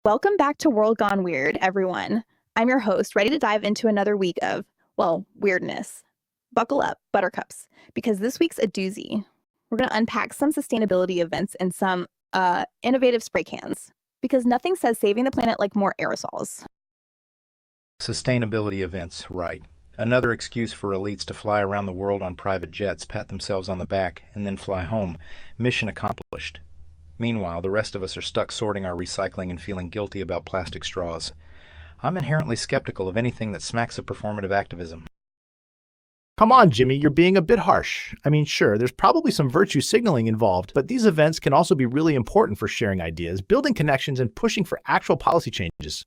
Welcome back to World Gone Weird, everyone. I'm your host, ready to dive into another week of, well, weirdness. Buckle up, buttercups, because this week's a doozy. We're going to unpack some sustainability events and some innovative spray cans, because nothing says saving the planet like more aerosols. Sustainability events, right. Another excuse for elites to fly around the world on private jets, pat themselves on the back, and then fly home. Mission accomplished. Meanwhile, the rest of us are stuck sorting our recycling and feeling guilty about plastic straws. I'm inherently skeptical of anything that smacks of performative activism. Come on, Jimmy, you're being a bit harsh. I mean, sure, there's probably some virtue signaling involved, but these events can also be really important for sharing ideas, building connections, and pushing for actual policy changes.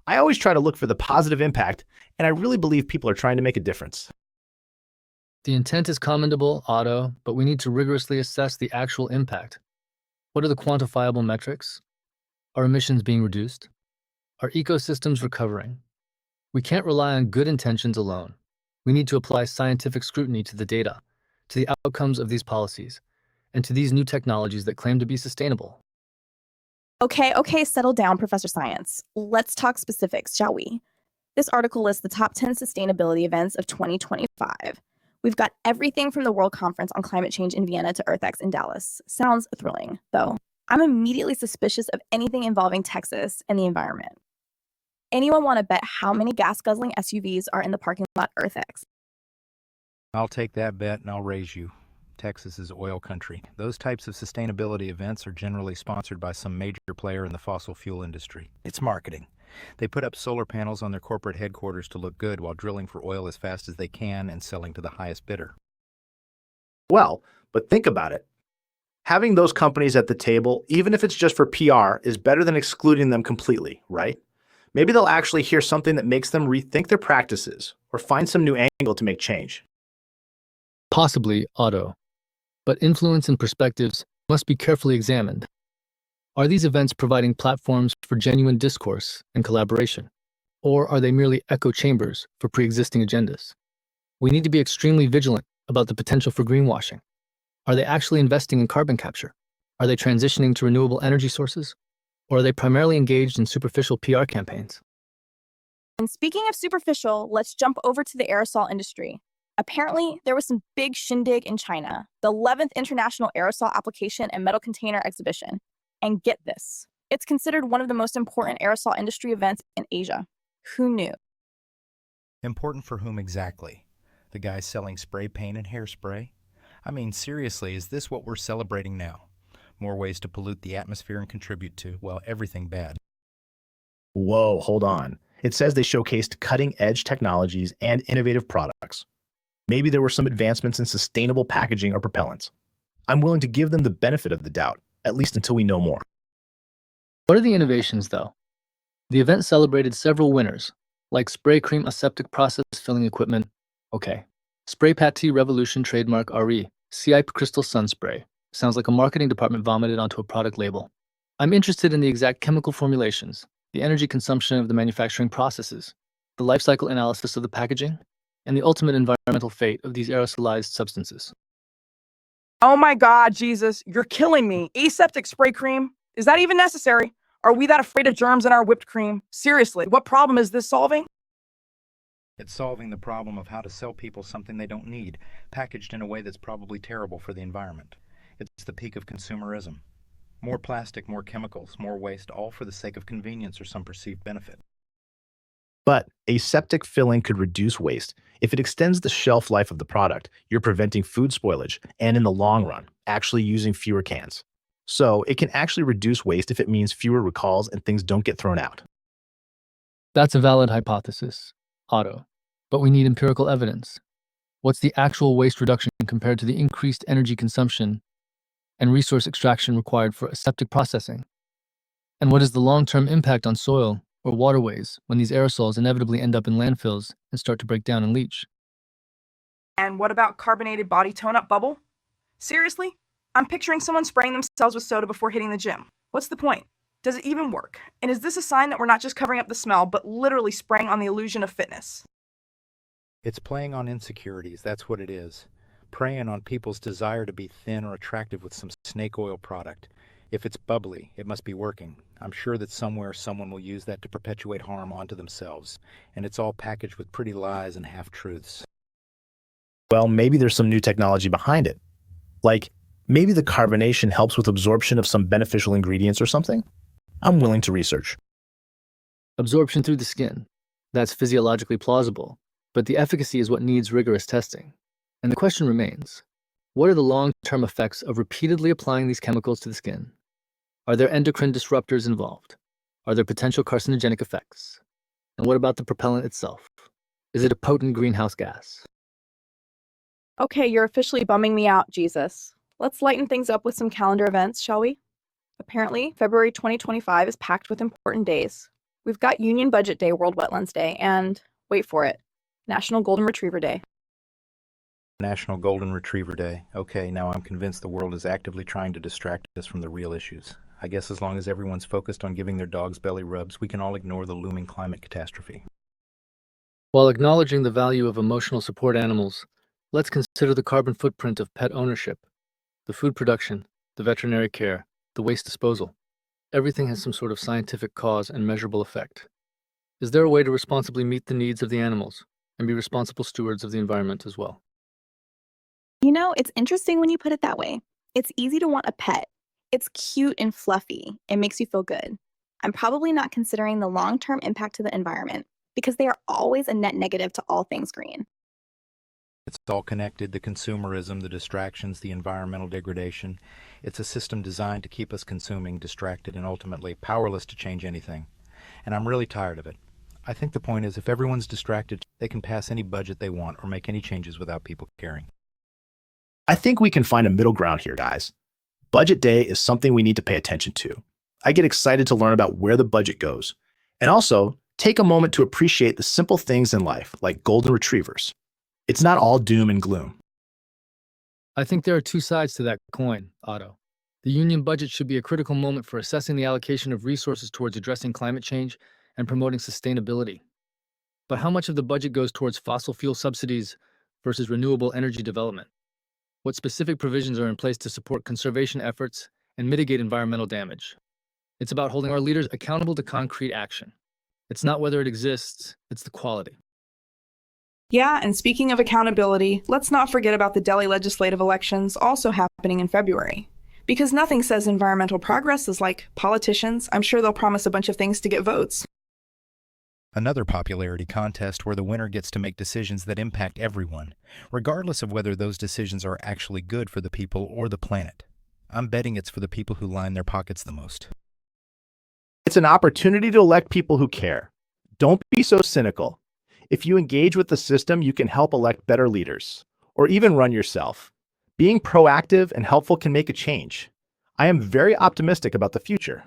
I always try to look for the positive impact, and I really believe people are trying to make a difference. The intent is commendable, Otto, but we need to rigorously assess the actual impact. What are the quantifiable metrics? Are emissions being reduced? Are ecosystems recovering? We can't rely on good intentions alone. We need to apply scientific scrutiny to the data, to the outcomes of these policies, and to these new technologies that claim to be sustainable. Okay, settle down, Professor Science. Let's talk specifics, shall we? This article lists the top 10 sustainability events of 2025. We've got everything from the World Conference on Climate Change in Vienna to EarthX in Dallas. Sounds thrilling, though. I'm immediately suspicious of anything involving Texas and the environment. Anyone want to bet how many gas-guzzling SUVs are in the parking lot EarthX? I'll take that bet and I'll raise you. Texas is oil country. Those types of sustainability events are generally sponsored by some major player in the fossil fuel industry. It's marketing. They put up solar panels on their corporate headquarters to look good while drilling for oil as fast as they can and selling to the highest bidder. Well, but think about it. Having those companies at the table, even if it's just for PR, is better than excluding them completely, right? Maybe they'll actually hear something that makes them rethink their practices or find some new angle to make change. Possibly, Otto, but influence and perspectives must be carefully examined. Are these events providing platforms for genuine discourse and collaboration, or are they merely echo chambers for pre-existing agendas? We need to be extremely vigilant about the potential for greenwashing. Are they actually investing in carbon capture? Are they transitioning to renewable energy sources? Or are they primarily engaged in superficial PR campaigns? And speaking of superficial, let's jump over to the aerosol industry. Apparently, there was some big shindig in China, the 11th International Aerosol Application and Metal Container Exhibition. And get this, it's considered one of the most important aerosol industry events in Asia. Who knew? Important for whom exactly? The guys selling spray paint and hairspray? I mean, seriously, is this what we're celebrating now? More ways to pollute the atmosphere and contribute to, well, everything bad. Whoa, hold on. It says they showcased cutting-edge technologies and innovative products. Maybe there were some advancements in sustainable packaging or propellants. I'm willing to give them the benefit of the doubt, at least until we know more. What are the innovations, though? The event celebrated several winners, like spray cream aseptic process filling equipment, okay. Spray Pâté Revolution trademark RE, CI Crystal Sun Spray. Sounds like a marketing department vomited onto a product label. I'm interested in the exact chemical formulations, the energy consumption of the manufacturing processes, the life cycle analysis of the packaging, and the ultimate environmental fate of these aerosolized substances. Oh my God, Jesus, you're killing me. Aseptic spray cream? Is that even necessary? Are we that afraid of germs in our whipped cream? Seriously, what problem is this solving? It's solving the problem of how to sell people something they don't need, packaged in a way that's probably terrible for the environment. It's the peak of consumerism. More plastic, more chemicals, more waste, all for the sake of convenience or some perceived benefit. But aseptic filling could reduce waste. If it extends the shelf life of the product, you're preventing food spoilage and, in the long run, actually using fewer cans. So it can actually reduce waste if it means fewer recalls and things don't get thrown out. That's a valid hypothesis, Otto, but we need empirical evidence. What's the actual waste reduction compared to the increased energy consumption and resource extraction required for aseptic processing? And what is the long-term impact on soil or waterways when these aerosols inevitably end up in landfills and start to break down and leach? And what about carbonated body tone-up bubble? Seriously? I'm picturing someone spraying themselves with soda before hitting the gym. What's the point? Does it even work? And is this a sign that we're not just covering up the smell, but literally spraying on the illusion of fitness? It's playing on insecurities, that's what it is. Preying on people's desire to be thin or attractive with some snake oil product. If it's bubbly, it must be working. I'm sure that somewhere someone will use that to perpetuate harm onto themselves, and it's all packaged with pretty lies and half-truths. Well, maybe there's some new technology behind it. Like, maybe the carbonation helps with absorption of some beneficial ingredients or something? I'm willing to research. Absorption through the skin. That's physiologically plausible, but the efficacy is what needs rigorous testing. And the question remains, what are the long-term effects of repeatedly applying these chemicals to the skin? Are there endocrine disruptors involved? Are there potential carcinogenic effects? And what about the propellant itself? Is it a potent greenhouse gas? Okay, you're officially bumming me out, Jesus. Let's lighten things up with some calendar events, shall we? Apparently, February 2025 is packed with important days. We've got Union Budget Day, World Wetlands Day, and, wait for it, National Golden Retriever Day. National Golden Retriever Day. Okay, now I'm convinced the world is actively trying to distract us from the real issues. I guess as long as everyone's focused on giving their dogs belly rubs, we can all ignore the looming climate catastrophe. While acknowledging the value of emotional support animals, let's consider the carbon footprint of pet ownership, the food production, the veterinary care, the waste disposal. Everything has some sort of scientific cause and measurable effect. Is there a way to responsibly meet the needs of the animals and be responsible stewards of the environment as well? You know, it's interesting when you put it that way. It's easy to want a pet. It's cute and fluffy. It makes you feel good. I'm probably not considering the long-term impact to the environment because they are always a net negative to all things green. It's all connected, the consumerism, the distractions, the environmental degradation. It's a system designed to keep us consuming, distracted, and ultimately powerless to change anything. And I'm really tired of it. I think the point is if everyone's distracted, they can pass any budget they want or make any changes without people caring. I think we can find a middle ground here, guys. Budget day is something we need to pay attention to. I get excited to learn about where the budget goes. And also, take a moment to appreciate the simple things in life, like golden retrievers. It's not all doom and gloom. I think there are two sides to that coin, Otto. The union budget should be a critical moment for assessing the allocation of resources towards addressing climate change and promoting sustainability. But how much of the budget goes towards fossil fuel subsidies versus renewable energy development? What specific provisions are in place to support conservation efforts and mitigate environmental damage? It's about holding our leaders accountable to concrete action. It's not whether it exists, it's the quality. Yeah, and speaking of accountability, let's not forget about the Delhi legislative elections also happening in February. Because nothing says environmental progress is like politicians. I'm sure they'll promise a bunch of things to get votes. Another popularity contest where the winner gets to make decisions that impact everyone, regardless of whether those decisions are actually good for the people or the planet. I'm betting it's for the people who line their pockets the most. It's an opportunity to elect people who care. Don't be so cynical. If you engage with the system, you can help elect better leaders, or even run yourself. Being proactive and helpful can make a change. I am very optimistic about the future.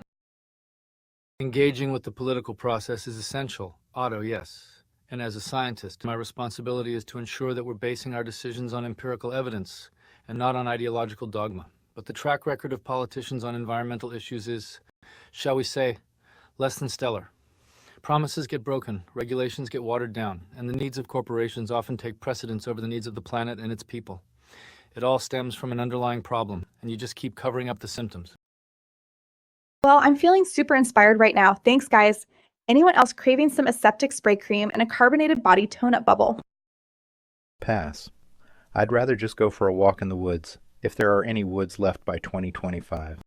Engaging with the political process is essential, Otto, yes. And as a scientist, my responsibility is to ensure that we're basing our decisions on empirical evidence and not on ideological dogma. But the track record of politicians on environmental issues is, shall we say, less than stellar. Promises get broken, regulations get watered down, and the needs of corporations often take precedence over the needs of the planet and its people. It all stems from an underlying problem, and you just keep covering up the symptoms. Well, I'm feeling super inspired right now. Thanks, guys. Anyone else craving some aseptic spray cream and a carbonated body tone-up bubble? Pass. I'd rather just go for a walk in the woods, if there are any woods left by 2025.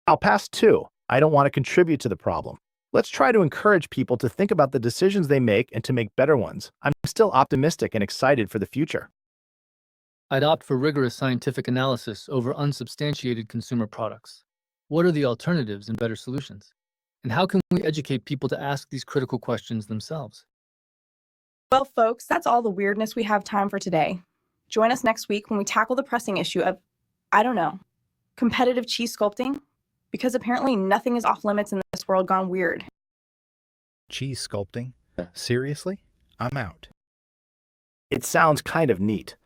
I'll pass too. I don't want to contribute to the problem. Let's try to encourage people to think about the decisions they make and to make better ones. I'm still optimistic and excited for the future. I'd opt for rigorous scientific analysis over unsubstantiated consumer products. What are the alternatives and better solutions? And how can we educate people to ask these critical questions themselves? Well, folks, that's all the weirdness we have time for today. Join us next week when we tackle the pressing issue of, I don't know, competitive cheese sculpting? Because apparently nothing is off limits in this world gone weird. Cheese sculpting? Seriously? I'm out. It sounds kind of neat.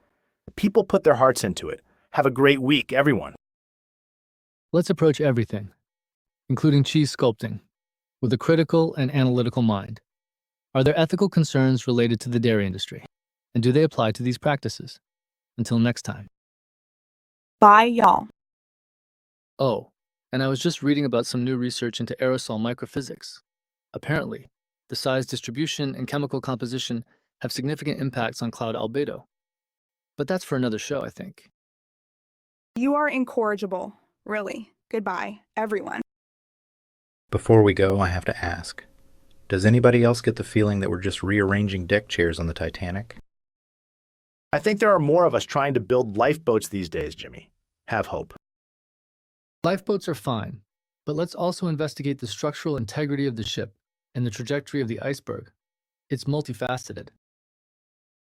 People put their hearts into it. Have a great week, everyone. Let's approach everything, including cheese sculpting, with a critical and analytical mind. Are there ethical concerns related to the dairy industry? And do they apply to these practices? Until next time. Bye, y'all. Oh, And I was just reading about some new research into aerosol microphysics. Apparently, the size distribution and chemical composition have significant impacts on cloud albedo. But that's for another show, I think. You are incorrigible. Really. Goodbye, everyone. Before we go, I have to ask, does anybody else get the feeling that we're just rearranging deck chairs on the Titanic? I think there are more of us trying to build lifeboats these days, Jimmy. Have hope. Lifeboats are fine, but let's also investigate the structural integrity of the ship and the trajectory of the iceberg. It's multifaceted.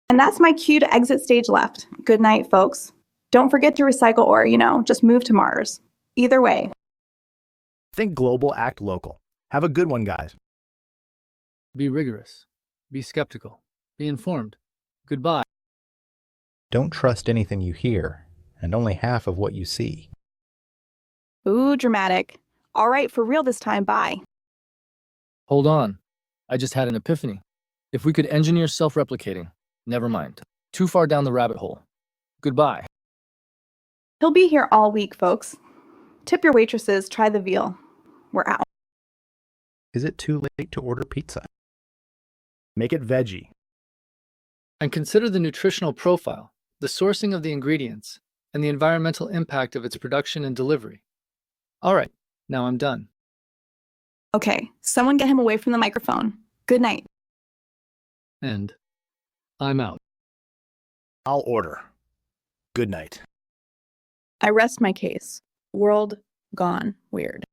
And that's my cue to exit stage left. Good night, folks. Don't forget to recycle or, just move to Mars. Either way. Think global, act local. Have a good one, guys. Be rigorous. Be skeptical. Be informed. Goodbye. Don't trust anything you hear, and only half of what you see. Ooh, dramatic. All right, for real this time, bye. Hold on. I just had an epiphany. If we could engineer self-replicating, never mind. Too far down the rabbit hole. Goodbye. He'll be here all week, folks. Tip your waitresses, try the veal. We're out. Is it too late to order pizza? Make it veggie. And consider the nutritional profile, the sourcing of the ingredients, and the environmental impact of its production and delivery. All right, now I'm done. Okay, someone get him away from the microphone. Good night. And I'm out. I'll order. Good night. I rest my case. World gone weird.